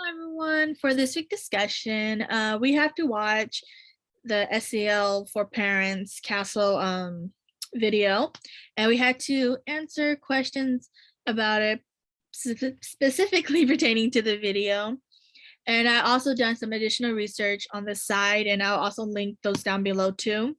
everyone. For this week discussion, we have to watch the SEL for Parents Castle video, and we had to answer questions about it specifically pertaining to the video. And I also done some additional research on the side, and I'll also link those down below too.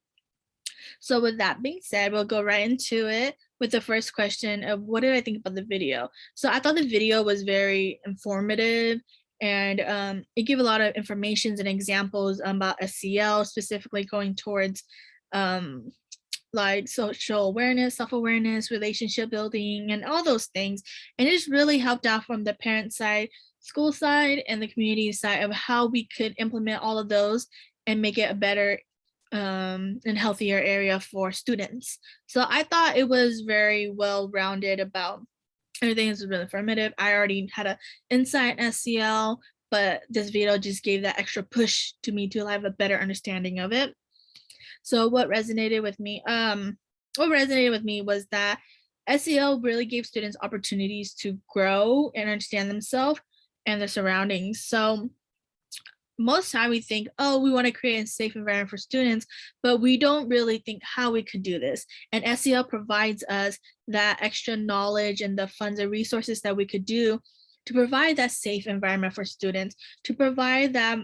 So with that being said, we'll go right into it with the first question of what did I think about the video? So I thought the video was very informative, and it gave a lot of informations and examples about SEL, specifically going towards like social awareness, self-awareness, relationship building, and all those things. And it just really helped out from the parent side, school side, and the community side of how we could implement all of those and make it a better and healthier area for students. So I thought it was very well-rounded about everything. Is really informative. I already had an insight in SEL, but this video just gave that extra push to me to have a better understanding of it. So what resonated with me? Was that SEL really gave students opportunities to grow and understand themselves and their surroundings. So most time we think, oh, we want to create a safe environment for students, but we don't really think how we could do this. And SEL provides us that extra knowledge and the funds and resources that we could do to provide that safe environment for students, to provide that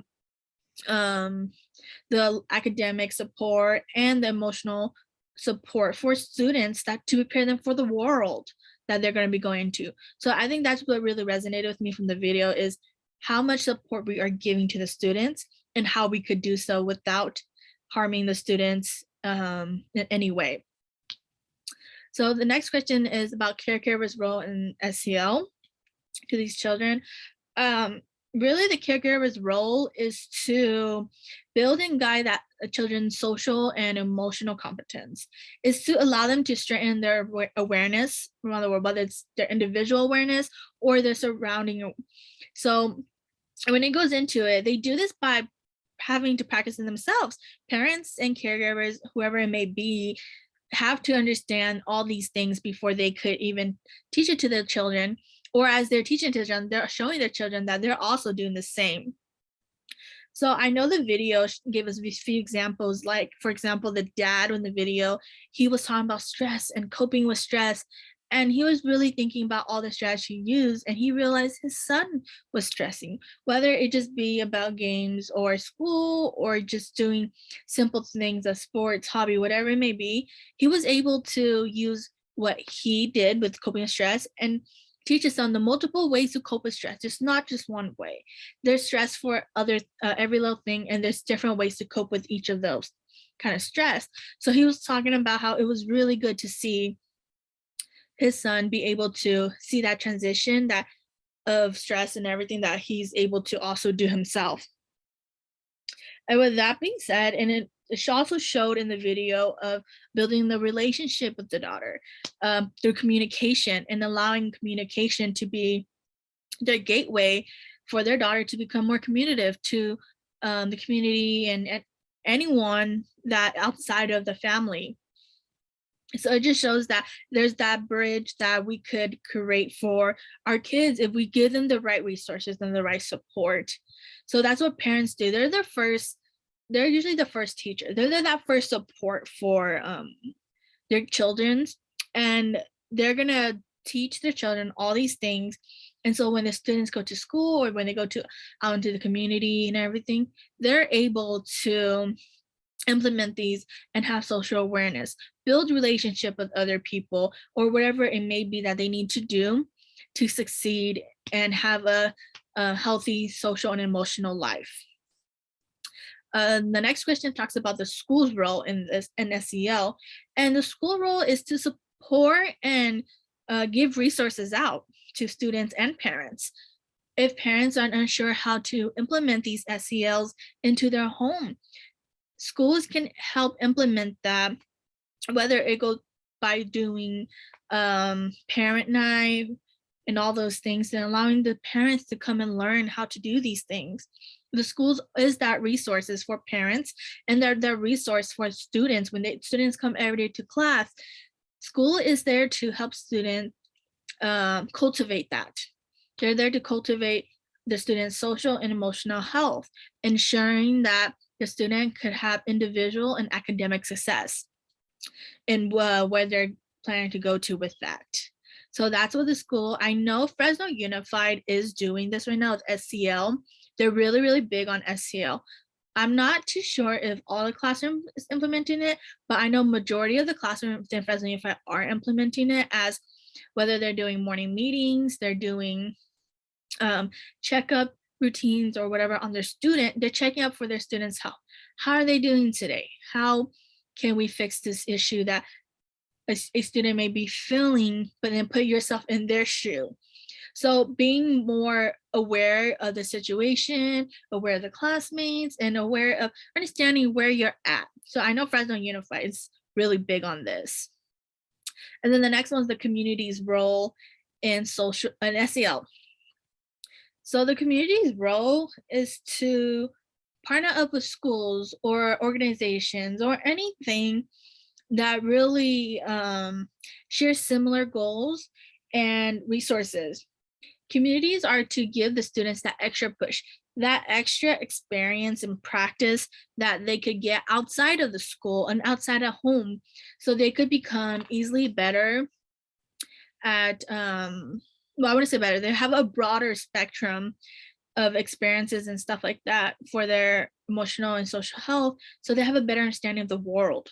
the academic support and the emotional support for students, that to prepare them for the world that they're going to be going to. So I think that's what really resonated with me from the video, is how much support we are giving to the students and how we could do so without harming the students in any way. So the next question is about caregivers' role in SEL to these children. Really, the caregiver's role is to build and guide that children's social and emotional competence, is to allow them to strengthen their awareness around the world, whether it's their individual awareness or their surrounding. So when it goes into it, they do this by having to practice it themselves. Parents and caregivers, whoever it may be, have to understand all these things before they could even teach it to their children. Or as they're teaching to children, they're showing their children that they're also doing the same. So I know the video gave us a few examples, like, for example, the dad in the video, he was talking about stress and coping with stress. And he was really thinking about all the strategy he used, and he realized his son was stressing, whether it just be about games or school or just doing simple things, a sports, hobby, whatever it may be. He was able to use what he did with coping with stress and teach his son the multiple ways to cope with stress. There's not just one way. There's stress for every little thing, and there's different ways to cope with each of those kind of stress. So he was talking about how it was really good to see his son be able to see that transition that of stress and everything that he's able to also do himself. And with that being said, and it also showed in the video of building the relationship with the daughter through communication, and allowing communication to be their gateway for their daughter to become more communicative to the community and anyone that outside of the family. So it just shows that there's that bridge that we could create for our kids if we give them the right resources and the right support. So that's what parents do. They're usually the first teacher. They're that first support for their children, and they're gonna teach their children all these things. And so when the students go to school or when they go out into the community and everything, they're able to implement these and have social awareness, build relationship with other people, or whatever it may be that they need to do to succeed and have a healthy social and emotional life. The next question talks about the school's role in SEL, and the school role is to support and give resources out to students and parents. If parents are unsure how to implement these SELs into their home, schools can help implement that, whether it goes by doing parent night and all those things, and allowing the parents to come and learn how to do these things. The schools is that resources for parents, and they're the resource for students. When students come every day to class, school is there to help students cultivate that. They're there to cultivate the student's social and emotional health, ensuring that the student could have individual and academic success and where they're planning to go to with that. So that's what the school, I know Fresno Unified is doing this right now with SCL. They're really, really big on SCL. I'm not too sure if all the classroom is implementing it, but I know majority of the classrooms in Fresno Unified are implementing it, as whether they're doing morning meetings, they're doing checkup routines or whatever on their student, they're checking up for their students' health. How are they doing today? How can we fix this issue that a student may be feeling, but then put yourself in their shoe. So being more aware of the situation, aware of the classmates, and aware of understanding where you're at. So I know Fresno Unified is really big on this. And then the next one is the community's role in social and SEL. So the community's role is to partner up with schools or organizations or anything that really share similar goals and resources. Communities are to give the students that extra push, that extra experience and practice that they could get outside of the school and outside of home, so they could become easily better at, well, I wouldn't say better, they have a broader spectrum of experiences and stuff like that for their emotional and social health, so they have a better understanding of the world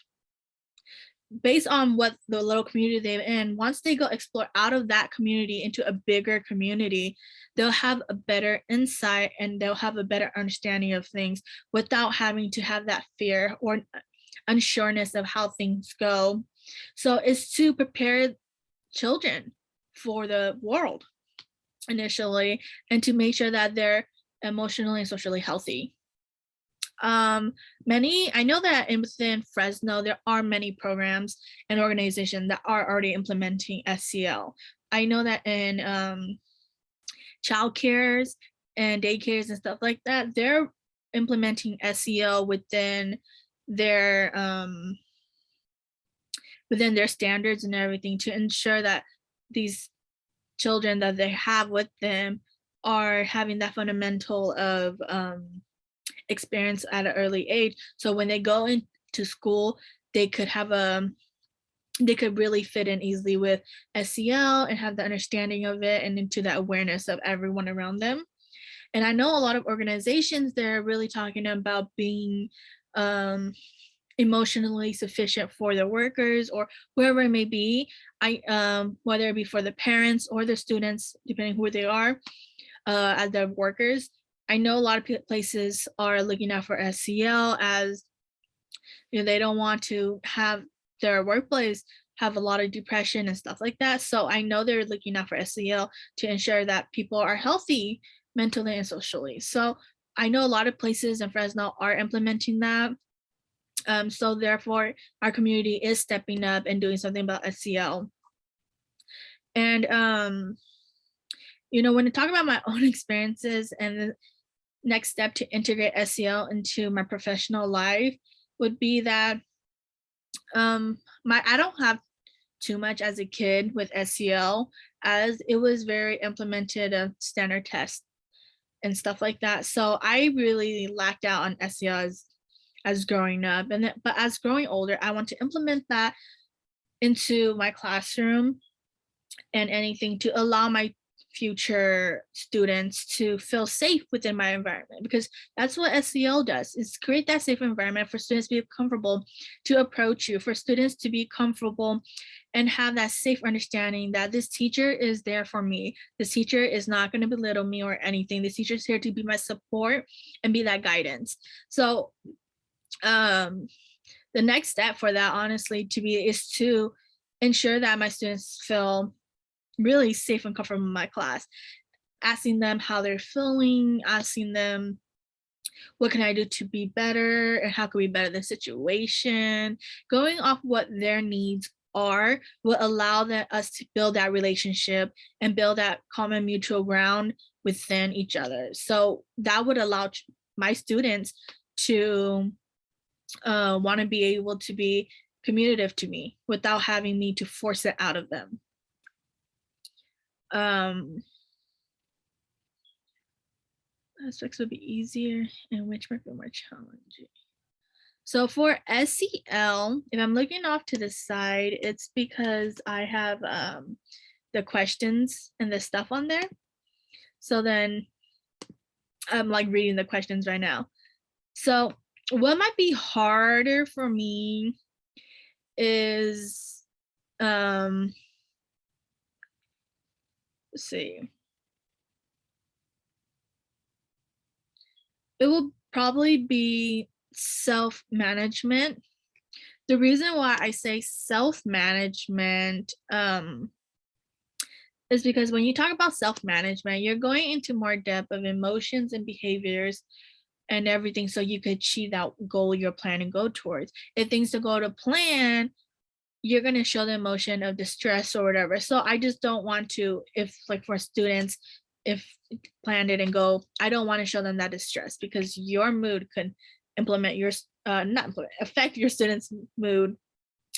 based on what the little community they're in. Once they go explore out of that community into a bigger community, they'll have a better insight and they'll have a better understanding of things without having to have that fear or unsureness of how things go. So it's to prepare children for the world initially, and to make sure that they're emotionally and socially healthy. I know that within Fresno, there are many programs and organizations that are already implementing SCL. I know that in child cares and daycares and stuff like that, they're implementing SEL within their standards and everything to ensure that these children that they have with them are having that fundamental of experience at an early age. So when they go into school, they could have they could really fit in easily with SEL and have the understanding of it and into that awareness of everyone around them. And I know a lot of organizations, they're really talking about being emotionally sufficient for their workers or wherever it may be. Whether it be for the parents or the students, depending who they are, as their workers. I know a lot of places are looking out for SEL, as they don't want to have their workplace have a lot of depression and stuff like that. So I know they're looking out for SEL to ensure that people are healthy mentally and socially. So I know a lot of places in Fresno are implementing that. So therefore, our community is stepping up and doing something about SEL. And when I talk about my own experiences and the next step to integrate SEL into my professional life would be that I don't have too much as a kid with SEL, as it was very implemented of standard tests and stuff like that. So I really lacked out on SEL as growing up. But as growing older, I want to implement that into my classroom and anything to allow my future students to feel safe within my environment, because that's what SEL does, is create that safe environment for students to be comfortable to approach you, for students to be comfortable and have that safe understanding that this teacher is there for me. This teacher is not going to belittle me or anything. This teacher is here to be my support and be that guidance. So the next step for that, honestly, is to ensure that my students feel really safe and comfortable in my class, asking them how they're feeling, asking them what can I do to be better and how can we better the situation. Going off what their needs are will allow us to build that relationship and build that common mutual ground within each other. So that would allow my students to want to be able to be communicative to me without having me to force it out of them. aspects would be easier and which might be more challenging. So for SEL, if I'm looking off to the side, it's because I have the questions and the stuff on there. So then I'm like reading the questions right now. So what might be harder for me is let's see. It will probably be self-management. The reason why I say self-management is because when you talk about self-management, you're going into more depth of emotions and behaviors and everything so you could achieve that goal you're planning to go towards. If things don't go to plan, you're going to show the emotion of distress or whatever. So I just don't want to, if like for students, if plan didn't go, I don't want to show them that distress because your mood could implement your not implement, affect your students' mood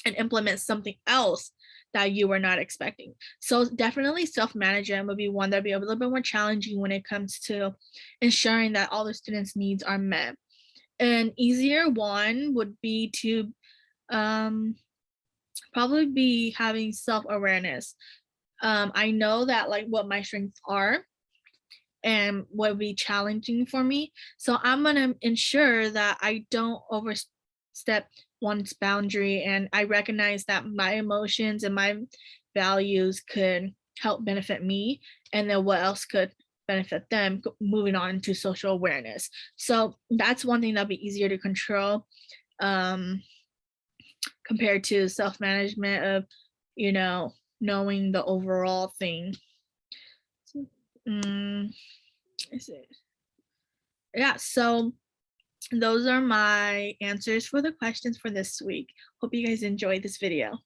and implement something else that you were not expecting. So definitely self-management would be one that'd be a little bit more challenging when it comes to ensuring that all the students' needs are met. An easier one would be to probably be having self-awareness. I know that like what my strengths are and what would be challenging for me. So I'm gonna ensure that I don't overstep one's boundary and I recognize that my emotions and my values could help benefit me and then what else could benefit them moving on to social awareness. So that's one thing that'll be easier to control compared to self-management of, you know, knowing the overall thing. Is it? Yeah, so those are my answers for the questions for this week. Hope you guys enjoyed this video.